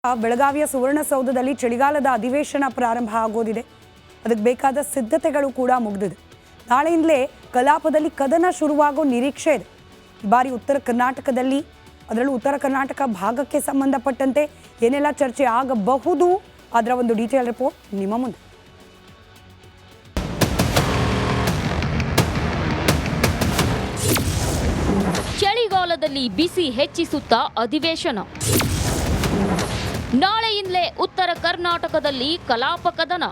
ಬೆಳಗಾವಿಯ ಸುವರ್ಣಸೌಧದಲ್ಲಿ ಚಳಿಗಾಲದ ಅಧಿವೇಶನ ಪ್ರಾರಂಭ ಆಗೋದಿದೆ. ಅದಕ್ಕೆ ಬೇಕಾದ ಸಿದ್ಧತೆಗಳು ಕೂಡ ಮುಗಿದಿದೆ. ನಾಳೆಯಿಂದಲೇ ಕಲಾಪದಲ್ಲಿ ಕದನ ಶುರುವಾಗೋ ನಿರೀಕ್ಷೆ ಇದೆ. ಈ ಬಾರಿ ಉತ್ತರ ಕರ್ನಾಟಕದಲ್ಲಿ, ಅದರಲ್ಲೂ ಉತ್ತರ ಕರ್ನಾಟಕ ಭಾಗಕ್ಕೆ ಸಂಬಂಧಪಟ್ಟಂತೆ ಏನೆಲ್ಲ ಚರ್ಚೆ ಆಗಬಹುದು ಅದರ ಒಂದು ಡೀಟೇಲ್ ರಿಪೋರ್ಟ್ ನಿಮ್ಮ ಮುಂದೆ. ಚಳಿಗಾಲದಲ್ಲಿ ಬಿಸಿ ಹೆಚ್ಚಿಸುತ್ತಾ ಅಧಿವೇಶನ. ನಾಳೆಯಿಂದಲೇ ಉತ್ತರ ಕರ್ನಾಟಕದಲ್ಲಿ ಕಲಾಪ ಕದನ.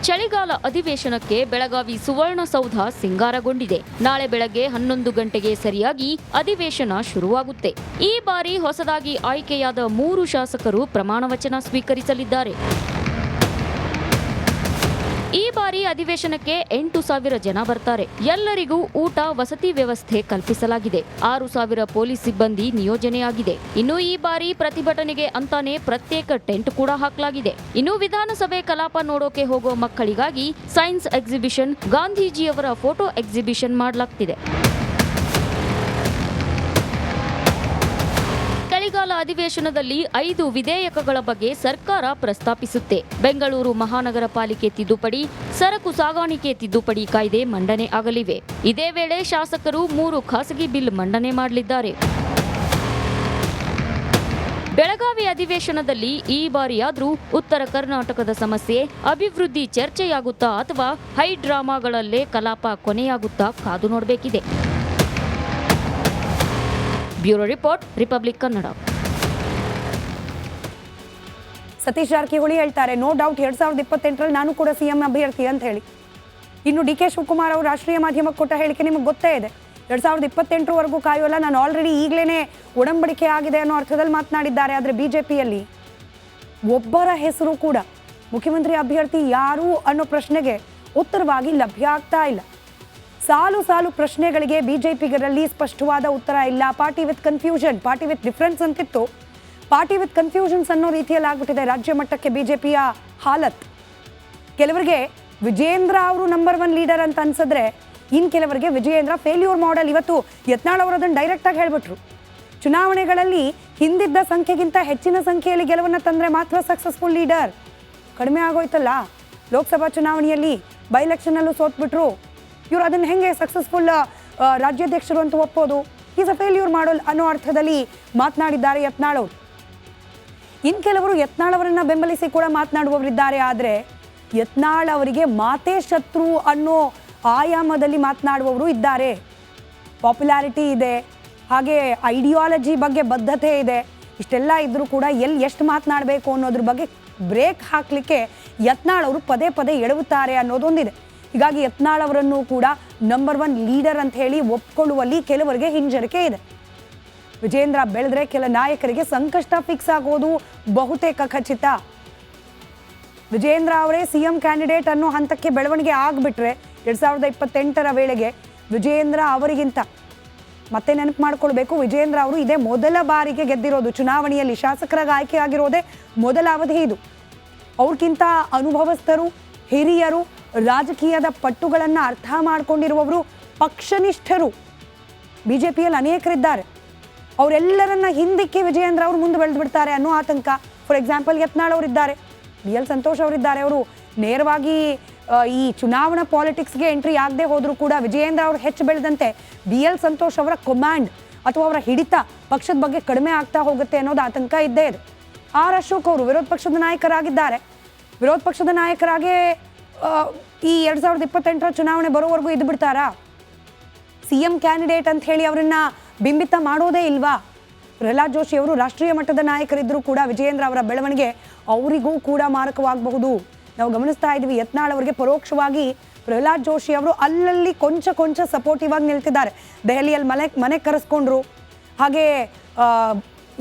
ಚಳಿಗಾಲ ಅಧಿವೇಶನಕ್ಕೆ ಬೆಳಗಾವಿ ಸುವರ್ಣಸೌಧ ಸಿಂಗಾರಗೊಂಡಿದೆ. ನಾಳೆ ಬೆಳಗ್ಗೆ 11 ಗಂಟೆಗೆ ಸರಿಯಾಗಿ ಅಧಿವೇಶನ ಶುರುವಾಗುತ್ತೆ. ಈ ಬಾರಿ ಹೊಸದಾಗಿ ಆಯ್ಕೆಯಾದ 3 ಶಾಸಕರು ಪ್ರಮಾಣ ವಚನ ಸ್ವೀಕರಿಸಲಿದ್ದಾರೆ. ಈ ಬಾರಿ ಅಧಿವೇಶನಕ್ಕೆ 8,000 ಜನ ಬರ್ತಾರೆ. ಎಲ್ಲರಿಗೂ ಊಟ ವಸತಿ ವ್ಯವಸ್ಥೆ ಕಲ್ಪಿಸಲಾಗಿದೆ. 6,000 ಪೊಲೀಸ್ ಸಿಬ್ಬಂದಿ ನಿಯೋಜನೆಯಾಗಿದೆ. ಇನ್ನು ಈ ಬಾರಿ ಪ್ರತಿಭಟನೆಗೆ ಅಂತಾನೆ ಪ್ರತ್ಯೇಕ ಟೆಂಟ್ ಕೂಡ ಹಾಕಲಾಗಿದೆ. ಇನ್ನು ವಿಧಾನಸಭೆ ಕಲಾಪ ನೋಡೋಕೆ ಹೋಗೋ ಮಕ್ಕಳಿಗಾಗಿ ಸೈನ್ಸ್ ಎಕ್ಸಿಬಿಷನ್, ಗಾಂಧೀಜಿಯವರ ಫೋಟೋ ಎಕ್ಸಿಬಿಷನ್ ಮಾಡಲಾಗ್ತಿದೆ. ಚಳಿಗಾಲ ಅಧಿವೇಶನದಲ್ಲಿ 5 ವಿಧೇಯಕಗಳ ಬಗ್ಗೆ ಸರ್ಕಾರ ಪ್ರಸ್ತಾಪಿಸುತ್ತೆ. ಬೆಂಗಳೂರು ಮಹಾನಗರ ಪಾಲಿಕೆ ತಿದ್ದುಪಡಿ, ಸರಕು ಸಾಗಾಣಿಕೆ ತಿದ್ದುಪಡಿ ಕಾಯ್ದೆ ಮಂಡನೆ ಆಗಲಿವೆ. ಇದೇ ವೇಳೆ ಶಾಸಕರು 3 ಖಾಸಗಿ ಬಿಲ್ ಮಂಡನೆ ಮಾಡಲಿದ್ದಾರೆ. ಬೆಳಗಾವಿ ಅಧಿವೇಶನದಲ್ಲಿ ಈ ಬಾರಿಯಾದ್ರೂ ಉತ್ತರ ಕರ್ನಾಟಕದ ಸಮಸ್ಯೆ, ಅಭಿವೃದ್ಧಿ ಚರ್ಚೆಯಾಗುತ್ತಾ ಅಥವಾ ಹೈ ಡ್ರಾಮಾಗಳಲ್ಲೇ ಕಲಾಪ ಕೊನೆಯಾಗುತ್ತಾ ಕಾದು ನೋಡಬೇಕಿದೆ. Bureau report, Republic Kannada. Satish Jarkiholi ಹೇಳ್ತಾರೆ, ನೋ ಡೌಟ್ 2028ರಲ್ಲಿ ನಾನು ಕೂಡ ಸಿಎಂ ಅಭ್ಯರ್ಥಿ ಅಂತ ಹೇಳಿ. ಇನ್ನು ಡಿ ಕೆ ಶಿವಕುಮಾರ್ ಅವರು ರಾಷ್ಟ್ರೀಯ ಮಾಧ್ಯಮಕ್ಕೆ ಕೊಟ್ಟ ಹೇಳಿಕೆ ನಿಮಗೆ ಗೊತ್ತೇ ಇದೆ. 2028ವರೆಗೂ ಕಾಯೋಲ್ಲ, ನಾನು ಆಲ್ರೆಡಿ ಈಗಲೇ ಒಡಂಬಡಿಕೆ ಆಗಿದೆ ಅನ್ನೋ ಅರ್ಥದಲ್ಲಿ ಮಾತನಾಡಿದ್ದಾರೆ. ಆದರೆ ಬಿಜೆಪಿಯಲ್ಲಿ ಒಬ್ಬರ ಹೆಸರು ಕೂಡ ಮುಖ್ಯಮಂತ್ರಿ ಅಭ್ಯರ್ಥಿ ಯಾರು ಅನ್ನೋ ಪ್ರಶ್ನೆಗೆ ಉತ್ತರವಾಗಿ ಲಭ್ಯ ಆಗ್ತಾ ಇಲ್ಲ. ಸಾಲು ಸಾಲು ಪ್ರಶ್ನೆಗಳಿಗೆ ಬಿಜೆಪಿಗರಲ್ಲಿ ಸ್ಪಷ್ಟವಾದ ಉತ್ತರ ಇಲ್ಲ. Party with confusion, party with difference ಅಂತಿತ್ತು, ಪಾರ್ಟಿ ವಿತ್ ಕನ್ಫ್ಯೂಷನ್ಸ್ ಅನ್ನೋ ರೀತಿಯಲ್ಲಿ ಆಗ್ಬಿಟ್ಟಿದೆ ರಾಜ್ಯ ಮಟ್ಟಕ್ಕೆ ಬಿಜೆಪಿಯ ಹಾಲತ್. ಕೆಲವರಿಗೆ ವಿಜೇಂದ್ರ ಅವರು ನಂಬರ್ 1 ಲೀಡರ್ ಅಂತ ಅನ್ಸಿದ್ರೆ, ಇನ್ನು ಕೆಲವರಿಗೆ ವಿಜಯೇಂದ್ರ ಫೇಲ್ಯೂರ್ ಮಾಡೆಲ್. ಇವತ್ತು ಯತ್ನಾಳ್ ಅವರು ಅದನ್ನು ಡೈರೆಕ್ಟಾಗಿ ಹೇಳ್ಬಿಟ್ರು. ಚುನಾವಣೆಗಳಲ್ಲಿ ಹಿಂದಿದ್ದ ಸಂಖ್ಯೆಗಿಂತ ಹೆಚ್ಚಿನ ಸಂಖ್ಯೆಯಲ್ಲಿ ಗೆಲುವನ್ನು ತಂದರೆ ಮಾತ್ರ ಸಕ್ಸಸ್ಫುಲ್ ಲೀಡರ್. ಕಡಿಮೆ ಆಗೋಯ್ತಲ್ಲ, ಲೋಕಸಭಾ ಚುನಾವಣೆಯಲ್ಲಿ ಬೈ ಎಲೆಕ್ಷನಲ್ಲೂ ಸೋತ್ಬಿಟ್ರು. ಇವರು ಅದನ್ನು ಹೆಂಗೆ ಸಕ್ಸಸ್ಫುಲ್ ರಾಜ್ಯಾಧ್ಯಕ್ಷರು ಅಂತ ಒಪ್ಪೋದು? ಈಸ್ ಅ ಫೇಲ್ಯೂರ್ ಮಾಡಲ್ ಅನ್ನೋ ಅರ್ಥದಲ್ಲಿ ಮಾತನಾಡಿದ್ದಾರೆ ಯತ್ನಾಳ್ ಅವರು. ಇನ್ನು ಕೆಲವರು ಯತ್ನಾಳ್ ಅವರನ್ನ ಬೆಂಬಲಿಸಿ ಕೂಡ ಮಾತನಾಡುವವರಿದ್ದಾರೆ. ಆದರೆ ಯತ್ನಾಳ್ ಅವರಿಗೆ ಮಾತೇ ಶತ್ರು ಅನ್ನೋ ಆಯಾಮದಲ್ಲಿ ಮಾತನಾಡುವವರು ಇದ್ದಾರೆ. ಪಾಪ್ಯುಲಾರಿಟಿ ಇದೆ, ಹಾಗೆ ಐಡಿಯಾಲಜಿ ಬಗ್ಗೆ ಬದ್ಧತೆ ಇದೆ. ಇಷ್ಟೆಲ್ಲ ಇದ್ರೂ ಕೂಡ ಎಷ್ಟು ಮಾತನಾಡಬೇಕು ಅನ್ನೋದ್ರ ಬಗ್ಗೆ ಬ್ರೇಕ್ ಹಾಕಲಿಕ್ಕೆ ಯತ್ನಾಳ್ ಅವರು ಪದೇ ಪದೇ ಎಡವುತ್ತಾರೆ ಅನ್ನೋದೊಂದಿದೆ. ಹೀಗಾಗಿ ಯತ್ನಾಳ್ ಅವರನ್ನು ಕೂಡ ನಂಬರ್ 1 ಲೀಡರ್ ಅಂತ ಹೇಳಿ ಒಪ್ಕೊಳ್ಳುವಲ್ಲಿ ಕೆಲವರಿಗೆ ಹಿಂಜರಿಕೆ ಇದೆ. ವಿಜೇಂದ್ರ ಬೆಳೆದ್ರೆ ಕೆಲ ನಾಯಕರಿಗೆ ಸಂಕಷ್ಟ ಫಿಕ್ಸ್ ಆಗೋದು ಬಹುತೇಕ ಖಚಿತ. ವಿಜೇಂದ್ರ ಅವರೇ ಸಿಎಂ ಕ್ಯಾಂಡಿಡೇಟ್ ಅನ್ನೋ ಹಂತಕ್ಕೆ ಬೆಳವಣಿಗೆ ಆಗಿಬಿಟ್ರೆ 2028ರ ವೇಳೆಗೆ ವಿಜೇಂದ್ರ ಅವರಿಗಿಂತ ಮತ್ತೆ ನೆನಪು ಮಾಡ್ಕೊಳ್ಬೇಕು, ವಿಜೇಂದ್ರ ಅವರು ಇದೇ ಮೊದಲ ಬಾರಿಗೆ ಗೆದ್ದಿರೋದು. ಚುನಾವಣೆಯಲ್ಲಿ ಶಾಸಕರಾಗಿ ಆಯ್ಕೆ ಆಗಿರೋದೇ ಮೊದಲ ಅವಧಿ ಇದು. ಅವ್ರಿಗಿಂತ ಅನುಭವಸ್ಥರು, ಹಿರಿಯರು, ರಾಜಕೀಯದ ಪಟ್ಟುಗಳನ್ನು ಅರ್ಥ ಮಾಡಿಕೊಂಡಿರುವವರು, ಪಕ್ಷನಿಷ್ಠರು ಬಿಜೆಪಿಯಲ್ಲಿ ಅನೇಕರಿದ್ದಾರೆ. ಅವರೆಲ್ಲರನ್ನ ಹಿಂದಕ್ಕೆ ವಿಜಯೇಂದ್ರ ಅವರು ಮುಂದೆ ಬೆಳೆದು ಬಿಡ್ತಾರೆ ಅನ್ನೋ ಆತಂಕ. ಫಾರ್ ಎಕ್ಸಾಂಪಲ್ ಯತ್ನಾಳ್ ಅವರಿದ್ದಾರೆ, BL ಸಂತೋಷ್ ಅವರಿದ್ದಾರೆ. ಅವರು ನೇರವಾಗಿ ಈ ಚುನಾವಣಾ ಪಾಲಿಟಿಕ್ಸ್ಗೆ ಎಂಟ್ರಿ ಆಗದೆ ಹೋದರೂ ಕೂಡ ವಿಜಯೇಂದ್ರ ಅವರು ಹೆಚ್ಚು ಬೆಳೆದಂತೆ BL ಸಂತೋಷ್ ಅವರ ಕಮಾಂಡ್ ಅಥವಾ ಅವರ ಹಿಡಿತ ಪಕ್ಷದ ಬಗ್ಗೆ ಕಡಿಮೆ ಆಗ್ತಾ ಹೋಗುತ್ತೆ ಅನ್ನೋದು ಆತಂಕ ಇದ್ದೇ ಇದೆ. ಆರ್ ಅಶೋಕ್ ಅವರು ವಿರೋಧ ಪಕ್ಷದ ನಾಯಕರಾಗಿದ್ದಾರೆ. ವಿರೋಧ ಪಕ್ಷದ ನಾಯಕರಾಗಿ ಈ 2028ರ ಚುನಾವಣೆ ಬರೋವರೆಗೂ ಇದ್ದು ಬಿಡ್ತಾರಾ? ಸಿಎಂ ಕ್ಯಾಂಡಿಡೇಟ್ ಅಂತ ಹೇಳಿ ಅವರನ್ನ ಬಿಂಬಿತ ಮಾಡೋದೇ ಇಲ್ವಾ? ಪ್ರಹ್ಲಾದ್ ಜೋಶಿ ಅವರು ರಾಷ್ಟ್ರೀಯ ಮಟ್ಟದ ನಾಯಕರಿದ್ದರೂ ಕೂಡ ವಿಜಯೇಂದ್ರ ಅವರ ಬೆಳವಣಿಗೆ ಅವರಿಗೂ ಕೂಡ ಮಾರಕವಾಗಬಹುದು. ನಾವು ಗಮನಿಸ್ತಾ ಇದ್ದೀವಿ, ಯತ್ನಾಳ್ ಅವರಿಗೆ ಪರೋಕ್ಷವಾಗಿ ಪ್ರಹ್ಲಾದ್ ಜೋಶಿ ಅವರು ಅಲ್ಲಲ್ಲಿ ಕೊಂಚ ಸಪೋರ್ಟಿವ್ ಆಗಿ ನಿಲ್ತಿದ್ದಾರೆ. ದೆಹಲಿಯಲ್ಲಿ ಮನೆ ಕರೆಸ್ಕೊಂಡ್ರು. ಹಾಗೆ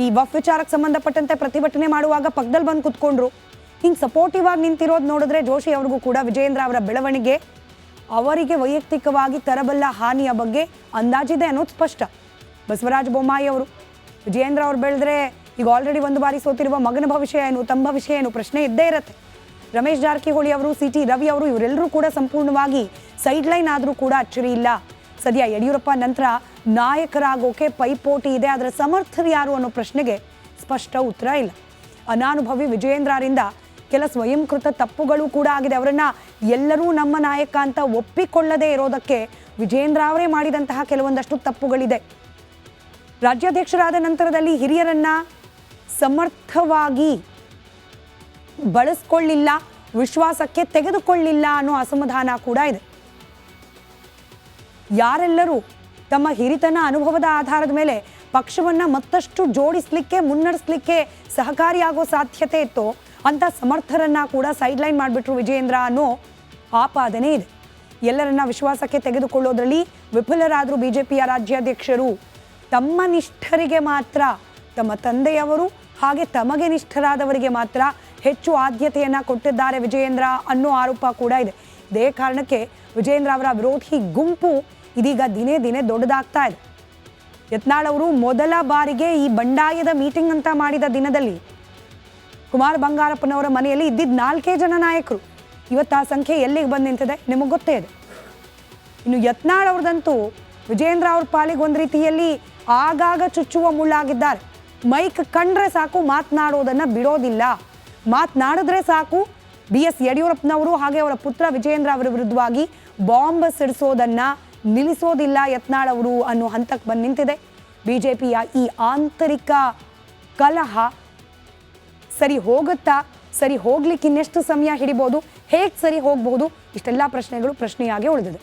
ಈ ವಫ್ ವಿಚಾರಕ್ಕೆ ಸಂಬಂಧಪಟ್ಟಂತೆ ಪ್ರತಿಭಟನೆ ಮಾಡುವಾಗ ಪಕ್ಕದಲ್ಲಿ ಬಂದು ಕುತ್ಕೊಂಡ್ರು. ಹಿಂಗೆ ಸಪೋರ್ಟಿವ್ ಆಗಿ ನಿಂತಿರೋದು ನೋಡಿದ್ರೆ ಜೋಶಿ ಅವ್ರಿಗೂ ಕೂಡ ವಿಜಯೇಂದ್ರ ಅವರ ಬೆಳವಣಿಗೆ ಅವರಿಗೆ ವೈಯಕ್ತಿಕವಾಗಿ ತರಬಲ್ಲ ಹಾನಿಯ ಬಗ್ಗೆ ಅಂದಾಜಿದೆ ಅನ್ನೋದು ಸ್ಪಷ್ಟ. ಬಸವರಾಜ ಬೊಮ್ಮಾಯಿ ಅವರು, ವಿಜಯೇಂದ್ರ ಅವ್ರು ಬೆಳೆದ್ರೆ ಈಗ ಆಲ್ರೆಡಿ 1 ಬಾರಿ ಸೋತಿರುವ ಮಗನ ಭವಿಷ್ಯ ಏನು, ತಮ್ಮ ಭವಿಷ್ಯ ಏನು ಪ್ರಶ್ನೆ ಇದ್ದೇ ಇರುತ್ತೆ. ರಮೇಶ್ ಜಾರಕಿಹೊಳಿ ಅವರು, CT ರವಿ ಅವರು ಇವರೆಲ್ಲರೂ ಕೂಡ ಸಂಪೂರ್ಣವಾಗಿ ಸೈಡ್ ಲೈನ್ ಆದರೂ ಕೂಡ ಅಚ್ಚರಿ ಇಲ್ಲ. ಸದ್ಯ ಯಡಿಯೂರಪ್ಪ ನಂತರ ನಾಯಕರಾಗೋಕೆ ಪೈಪೋಟಿ ಇದೆ, ಅದರ ಸಮರ್ಥರು ಯಾರು ಅನ್ನೋ ಪ್ರಶ್ನೆಗೆ ಸ್ಪಷ್ಟ ಉತ್ತರ ಇಲ್ಲ. ಅನಾನುಭವಿ ವಿಜಯೇಂದ್ರರಿಂದ ಕೆಲ ಸ್ವಯಂಕೃತ ತಪ್ಪುಗಳು ಕೂಡ ಆಗಿದೆ. ಅವರನ್ನು ಎಲ್ಲರೂ ನಮ್ಮ ನಾಯಕ ಅಂತ ಒಪ್ಪಿಕೊಳ್ಳದೇ ಇರೋದಕ್ಕೆ ವಿಜಯೇಂದ್ರ ಅವರೇ ಮಾಡಿದಂತಹ ಕೆಲವೊಂದಷ್ಟು ತಪ್ಪುಗಳಿದೆ. ರಾಜ್ಯಾಧ್ಯಕ್ಷರಾದ ನಂತರದಲ್ಲಿ ಹಿರಿಯರನ್ನ ಸಮರ್ಥವಾಗಿ ಬಳಸ್ಕೊಳ್ಳಿಲ್ಲ, ವಿಶ್ವಾಸಕ್ಕೆ ತೆಗೆದುಕೊಳ್ಳಿಲ್ಲ ಅನ್ನೋ ಅಸಮಾಧಾನ ಕೂಡ ಇದೆ. ಯಾರೆಲ್ಲರೂ ತಮ್ಮ ಹಿರಿತನ ಅನುಭವದ ಆಧಾರದ ಮೇಲೆ ಪಕ್ಷವನ್ನು ಮತ್ತಷ್ಟು ಜೋಡಿಸಲಿಕ್ಕೆ ಮುನ್ನಡೆಸಲಿಕ್ಕೆ ಸಹಕಾರಿಯಾಗೋ ಸಾಧ್ಯತೆ ಇತ್ತು ಅಂತ ಸಮರ್ಥರನ್ನ ಕೂಡ ಸೈಡ್ಲೈನ್ ಮಾಡಿಬಿಟ್ರು ವಿಜಯೇಂದ್ರ ಅನ್ನೋ ಆಪಾದನೆ ಇದೆ. ಎಲ್ಲರನ್ನ ವಿಶ್ವಾಸಕ್ಕೆ ತೆಗೆದುಕೊಳ್ಳೋದ್ರಲ್ಲಿ ವಿಫಲರಾದರು ಬಿಜೆಪಿಯ ರಾಜ್ಯಾಧ್ಯಕ್ಷರು. ತಮ್ಮ ನಿಷ್ಠರಿಗೆ ಮಾತ್ರ, ತಮ್ಮ ತಂದೆಯವರು ಹಾಗೆ ತಮಗೆ ನಿಷ್ಠರಾದವರಿಗೆ ಮಾತ್ರ ಹೆಚ್ಚು ಆದ್ಯತೆಯನ್ನು ಕೊಟ್ಟಿದ್ದಾರೆ ವಿಜಯೇಂದ್ರ ಅನ್ನೋ ಆರೋಪ ಕೂಡ ಇದೆ. ಇದೇ ಕಾರಣಕ್ಕೆ ವಿಜಯೇಂದ್ರ ಅವರ ವಿರೋಧಿ ಗುಂಪು ಇದೀಗ ದಿನೇ ದಿನೇ ದೊಡ್ಡದಾಗ್ತಾ ಇದೆ. ಯತ್ನಾಳ್ ಅವರು ಮೊದಲ ಬಾರಿಗೆ ಈ ಬಂಡಾಯದ ಮೀಟಿಂಗ್ ಅಂತ ಮಾಡಿದ ದಿನದಲ್ಲಿ ಕುಮಾರ ಬಂಗಾರಪ್ಪನವರ ಮನೆಯಲ್ಲಿ ಇದ್ದಿದ್ದ 4 ಜನ ನಾಯಕರು. ಇವತ್ತು ಆ ಸಂಖ್ಯೆ ಎಲ್ಲಿಗೆ ಬಂದು ನಿಂತಿದೆ ನಿಮಗೆ ಗೊತ್ತೇ ಇದೆ. ಇನ್ನು ಯತ್ನಾಳ್ ಅವ್ರದಂತೂ ವಿಜಯೇಂದ್ರ ಅವ್ರ ಪಾಲಿಗೆ ಒಂದು ರೀತಿಯಲ್ಲಿ ಆಗಾಗ ಚುಚ್ಚುವ ಮುಳ್ಳಾಗಿದ್ದಾರೆ. ಮೈಕ್ ಕಂಡ್ರೆ ಸಾಕು ಮಾತನಾಡೋದನ್ನು ಬಿಡೋದಿಲ್ಲ, ಮಾತನಾಡಿದ್ರೆ ಸಾಕು BS ಯಡಿಯೂರಪ್ಪನವರು ಹಾಗೆ ಅವರ ಪುತ್ರ ವಿಜಯೇಂದ್ರ ಅವರ ವಿರುದ್ಧವಾಗಿ ಬಾಂಬ್ ಸಿಡಿಸೋದನ್ನು ನಿಲ್ಲಿಸೋದಿಲ್ಲ ಯತ್ನಾಳ್ ಅವರು ಅನ್ನೋ ಹಂತಕ್ಕೆ ಬಂದು ನಿಂತಿದೆ. ಬಿಜೆಪಿಯ ಈ ಆಂತರಿಕ ಕಲಹ ಸರಿ ಹೋಗುತ್ತಾ, ಸರಿ ಹೋಗ್ಲಿಕ್ಕೆ ಇನ್ನೆಷ್ಟು ಸಮಯ ಹಿಡಿಬೋದು, ಹೇಗೆ ಸರಿ ಹೋಗಬಹುದು, ಇಷ್ಟೆಲ್ಲ ಪ್ರಶ್ನೆಗಳು ಪ್ರಶ್ನೆಯಾಗಿ ಉಳಿದಿದೆ.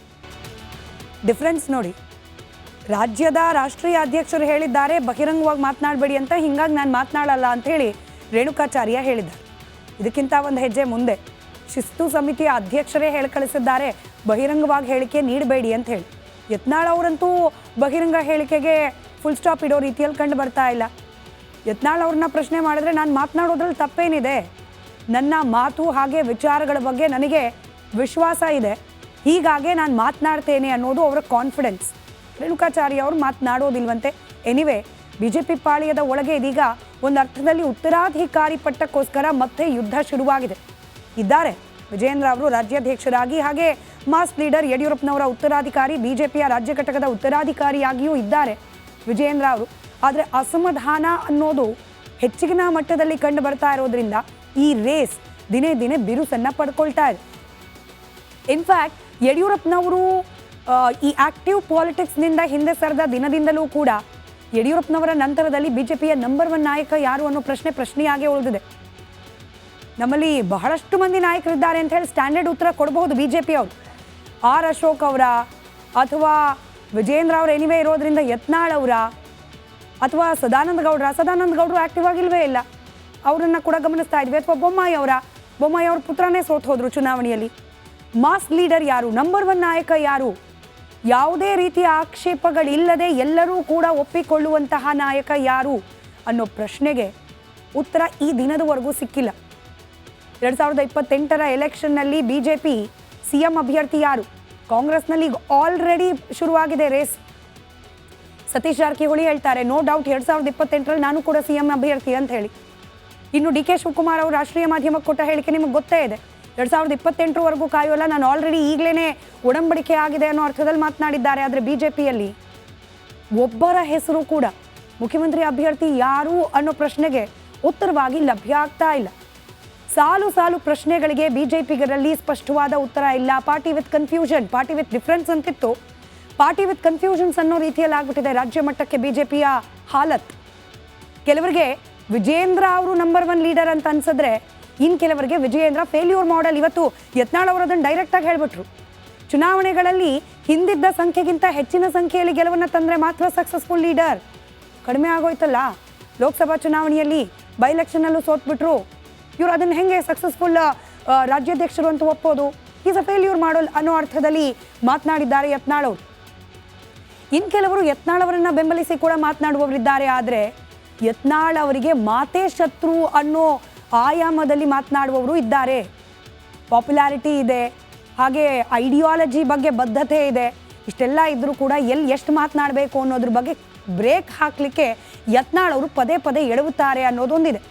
ಡಿಫ್ರೆನ್ಸ್ ನೋಡಿ, ರಾಜ್ಯದ ರಾಷ್ಟ್ರೀಯ ಅಧ್ಯಕ್ಷರು ಹೇಳಿದ್ದಾರೆ ಬಹಿರಂಗವಾಗಿ ಮಾತನಾಡಬೇಡಿ ಅಂತ, ಹಿಂಗಾಗಿ ನಾನು ಮಾತನಾಡಲ್ಲ ಅಂಥೇಳಿ ರೇಣುಕಾಚಾರ್ಯ ಹೇಳಿದ್ದಾರೆ. ಇದಕ್ಕಿಂತ ಒಂದು ಹೆಜ್ಜೆ ಮುಂದೆ ಶಿಸ್ತು ಸಮಿತಿಯ ಅಧ್ಯಕ್ಷರೇ ಹೇಳಿ ಕಳಿಸಿದ್ದಾರೆ ಬಹಿರಂಗವಾಗಿ ಹೇಳಿಕೆ ನೀಡಬೇಡಿ ಅಂತ ಹೇಳಿ. ಯತ್ನಾಳ್ ಅವರಂತೂ ಬಹಿರಂಗ ಹೇಳಿಕೆಗೆ ಫುಲ್ ಸ್ಟಾಪ್ ಇಡೋ ರೀತಿಯಲ್ಲಿ ಕಂಡು ಬರ್ತಾ ಇಲ್ಲ. ಯತ್ನಾಳ್ ಅವ್ರನ್ನ ಪ್ರಶ್ನೆ ಮಾಡಿದ್ರೆ ನಾನು ಮಾತನಾಡೋದ್ರಲ್ಲಿ ತಪ್ಪೇನಿದೆ, ನನ್ನ ಮಾತು ಹಾಗೆ ವಿಚಾರಗಳ ಬಗ್ಗೆ ನನಗೆ ವಿಶ್ವಾಸ ಇದೆ, ಹೀಗಾಗಿ ನಾನು ಮಾತನಾಡ್ತೇನೆ ಅನ್ನೋದು ಅವರ ಕಾನ್ಫಿಡೆನ್ಸ್. ರೇಣುಕಾಚಾರ್ಯ ಅವರು ಮಾತನಾಡೋದಿಲ್ವಂತೆ. ಎನಿವೆ, BJP ಪಾಳ್ಯದ ಒಳಗೆ ಇದೀಗ ಒಂದು ಅರ್ಥದಲ್ಲಿ ಉತ್ತರಾಧಿಕಾರಿ ಪಟ್ಟಕ್ಕೋಸ್ಕರ ಮತ್ತೆ ಯುದ್ಧ ಶುರುವಾಗಿದೆ. ಇದ್ದಾರೆ ವಿಜಯೇಂದ್ರ ಅವರು ರಾಜ್ಯಾಧ್ಯಕ್ಷರಾಗಿ, ಹಾಗೆ ಮಾಸ್ ಲೀಡರ್ ಯಡಿಯೂರಪ್ಪನವರ ಉತ್ತರಾಧಿಕಾರಿ, BJPಯ ರಾಜ್ಯ ಘಟಕದ ಉತ್ತರಾಧಿಕಾರಿಯಾಗಿಯೂ ಇದ್ದಾರೆ ವಿಜಯೇಂದ್ರ ಅವರು. ಆದರೆ ಅಸಮಾಧಾನ ಅನ್ನೋದು ಹೆಚ್ಚಿನ ಮಟ್ಟದಲ್ಲಿ ಕಂಡು ಬರ್ತಾ ಇರೋದ್ರಿಂದ ಈ ರೇಸ್ ದಿನೇ ದಿನೇ ಬಿರುಸನ್ನು ಪಡ್ಕೊಳ್ತಾ ಇದೆ. ಇನ್ಫ್ಯಾಕ್ಟ್ ಯಡಿಯೂರಪ್ಪನವರು ಈ ಆಕ್ಟಿವ್ ಪಾಲಿಟಿಕ್ಸ್ನಿಂದ ಹಿಂದೆ ಸರಿದ ದಿನದಿಂದಲೂ ಕೂಡ ಯಡಿಯೂರಪ್ಪನವರ ನಂತರದಲ್ಲಿ BJPಯ ನಂಬರ್ 1 ನಾಯಕ ಯಾರು ಅನ್ನೋ ಪ್ರಶ್ನೆಯಾಗೇ ಉಳಿದಿದೆ. ನಮ್ಮಲ್ಲಿ ಬಹಳಷ್ಟು ಮಂದಿ ನಾಯಕರಿದ್ದಾರೆ ಅಂತ ಹೇಳಿ ಸ್ಟ್ಯಾಂಡರ್ಡ್ ಉತ್ತರ ಕೊಡಬಹುದು BJP ಅವರು. R ಅಶೋಕ್ ಅವರ ಅಥವಾ ವಿಜಯೇಂದ್ರ ಅವರು ಎನಿವೆ ಇರೋದ್ರಿಂದ ಯತ್ನಾಳ್ ಅವರ ಅಥವಾ ಸದಾನಂದ ಗೌಡರು ಆಕ್ಟಿವ್ ಆಗಿಲ್ವೇ ಇಲ್ಲ, ಅವರನ್ನು ಕೂಡ ಗಮನಿಸ್ತಾ ಇದ್ವಿ. ಅಥವಾ ಬೊಮ್ಮಾಯಿ ಅವ್ರ ಪುತ್ರನೇ ಸೋತ್ ಹೋದ್ರು ಚುನಾವಣೆಯಲ್ಲಿ. ಮಾಸ್ ಲೀಡರ್ ಯಾರು, ನಂಬರ್ 1 ನಾಯಕ ಯಾರು, ಯಾವುದೇ ರೀತಿಯ ಆಕ್ಷೇಪಗಳಿಲ್ಲದೆ ಎಲ್ಲರೂ ಕೂಡ ಒಪ್ಪಿಕೊಳ್ಳುವಂತಹ ನಾಯಕ ಯಾರು ಅನ್ನೋ ಪ್ರಶ್ನೆಗೆ ಉತ್ತರ ಈ ದಿನದವರೆಗೂ ಸಿಕ್ಕಿಲ್ಲ. 2028ರ ಎಲೆಕ್ಷನ್ನಲ್ಲಿ BJP CM ಅಭ್ಯರ್ಥಿ ಯಾರು, ಕಾಂಗ್ರೆಸ್ನಲ್ಲಿ ಈಗ ಆಲ್ರೆಡಿ ಶುರುವಾಗಿದೆ ರೇಸ್. ಸತೀಶ್ ಜಾರಕಿಹೊಳಿ ಹೇಳ್ತಾರೆ ನೋ ಡೌಟ್ 2028ರಲ್ಲಿ ನಾನು ಕೂಡ CM ಅಭ್ಯರ್ಥಿ ಅಂತ ಹೇಳಿ. ಇನ್ನು DK ಶಿವಕುಮಾರ್ ಅವರು ರಾಷ್ಟ್ರೀಯ ಮಾಧ್ಯಮಕ್ಕೆ ಕೊಟ್ಟ ಹೇಳಿಕೆ ನಿಮಗೆ ಗೊತ್ತೇ ಇದೆ. 2028ವರೆಗೂ ಕಾಯೋಲ್ಲ, ನಾನು ಆಲ್ರೆಡಿ ಈಗಲೇ ಒಡಂಬಡಿಕೆ ಆಗಿದೆ ಅನ್ನೋ ಅರ್ಥದಲ್ಲಿ ಮಾತನಾಡಿದ್ದಾರೆ. ಆದರೆ BJPಯಲ್ಲಿ ಒಬ್ಬರ ಹೆಸರು ಕೂಡ ಮುಖ್ಯಮಂತ್ರಿ ಅಭ್ಯರ್ಥಿ ಯಾರು ಅನ್ನೋ ಪ್ರಶ್ನೆಗೆ ಉತ್ತರವಾಗಿ ಲಭ್ಯ ಆಗ್ತಾ ಇಲ್ಲ. ಸಾಲು ಪ್ರಶ್ನೆಗಳಿಗೆ BJPಗರಲ್ಲಿ ಸ್ಪಷ್ಟವಾದ ಉತ್ತರ ಇಲ್ಲ. Party with confusion, party with difference ಅಂತಿತ್ತು, ಪಾರ್ಟಿ ವಿತ್ ಕನ್ಫ್ಯೂಷನ್ಸ್ ಅನ್ನೋ ರೀತಿಯಲ್ಲಿ ಆಗ್ಬಿಟ್ಟಿದೆ ರಾಜ್ಯ ಮಟ್ಟಕ್ಕೆ BJPಯ ಹಾಲತ್. ಕೆಲವರಿಗೆ ವಿಜಯೇಂದ್ರ ಅವರು ನಂಬರ್ 1 ಲೀಡರ್ ಅಂತ ಅನ್ಸಿದ್ರೆ, ಇನ್ನು ಕೆಲವರಿಗೆ ವಿಜಯೇಂದ್ರ ಫೇಲ್ಯೂರ್ ಮಾಡೆಲ್. ಇವತ್ತು ಯತ್ನಾಳ್ ಅವರು ಅದನ್ನು ಡೈರೆಕ್ಟಾಗಿ ಹೇಳಿಬಿಟ್ರು. ಚುನಾವಣೆಗಳಲ್ಲಿ ಹಿಂದಿದ್ದ ಸಂಖ್ಯೆಗಿಂತ ಹೆಚ್ಚಿನ ಸಂಖ್ಯೆಯಲ್ಲಿ ಗೆಲುವನ್ನು ತಂದರೆ ಮಾತ್ರ ಸಕ್ಸಸ್ಫುಲ್ ಲೀಡರ್. ಕಡಿಮೆ ಆಗೋಯ್ತಲ್ಲ, ಲೋಕಸಭಾ ಚುನಾವಣೆಯಲ್ಲಿ ಬೈ ಎಲೆಕ್ಷನಲ್ಲೂ ಸೋತ್ಬಿಟ್ರು, ಇವರು ಅದನ್ನು ಹೆಂಗೆ ಸಕ್ಸಸ್ಫುಲ್ ರಾಜ್ಯಾಧ್ಯಕ್ಷರು ಅಂತ ಒಪ್ಪೋದು, ಈಸ್ ಅ ಫೇಲ್ಯೂರ್ ಮಾಡೆಲ್ ಅನ್ನೋ ಅರ್ಥದಲ್ಲಿ ಮಾತನಾಡಿದ್ದಾರೆ ಯತ್ನಾಳ್ ಅವರು. ಇನ್ನು ಕೆಲವರು ಯತ್ನಾಳ್ ಅವರನ್ನು ಬೆಂಬಲಿಸಿ ಕೂಡ ಮಾತನಾಡುವವರಿದ್ದಾರೆ. ಆದರೆ ಯತ್ನಾಳ್ ಅವರಿಗೆ ಮಾತೇ ಶತ್ರು ಅನ್ನೋ ಆಯಾಮದಲ್ಲಿ ಮಾತನಾಡುವವರು ಇದ್ದಾರೆ. ಪಾಪ್ಯುಲಾರಿಟಿ ಇದೆ, ಹಾಗೆ ಐಡಿಯಾಲಜಿ ಬಗ್ಗೆ ಬದ್ಧತೆ ಇದೆ. ಇಷ್ಟೆಲ್ಲ ಇದ್ದರೂ ಕೂಡ ಎಷ್ಟು ಮಾತನಾಡಬೇಕು ಅನ್ನೋದ್ರ ಬಗ್ಗೆ ಬ್ರೇಕ್ ಹಾಕಲಿಕ್ಕೆ ಯತ್ನಾಳ್ ಅವರು ಪದೇ ಎಡವುತ್ತಾರೆ ಅನ್ನೋದೊಂದಿದೆ.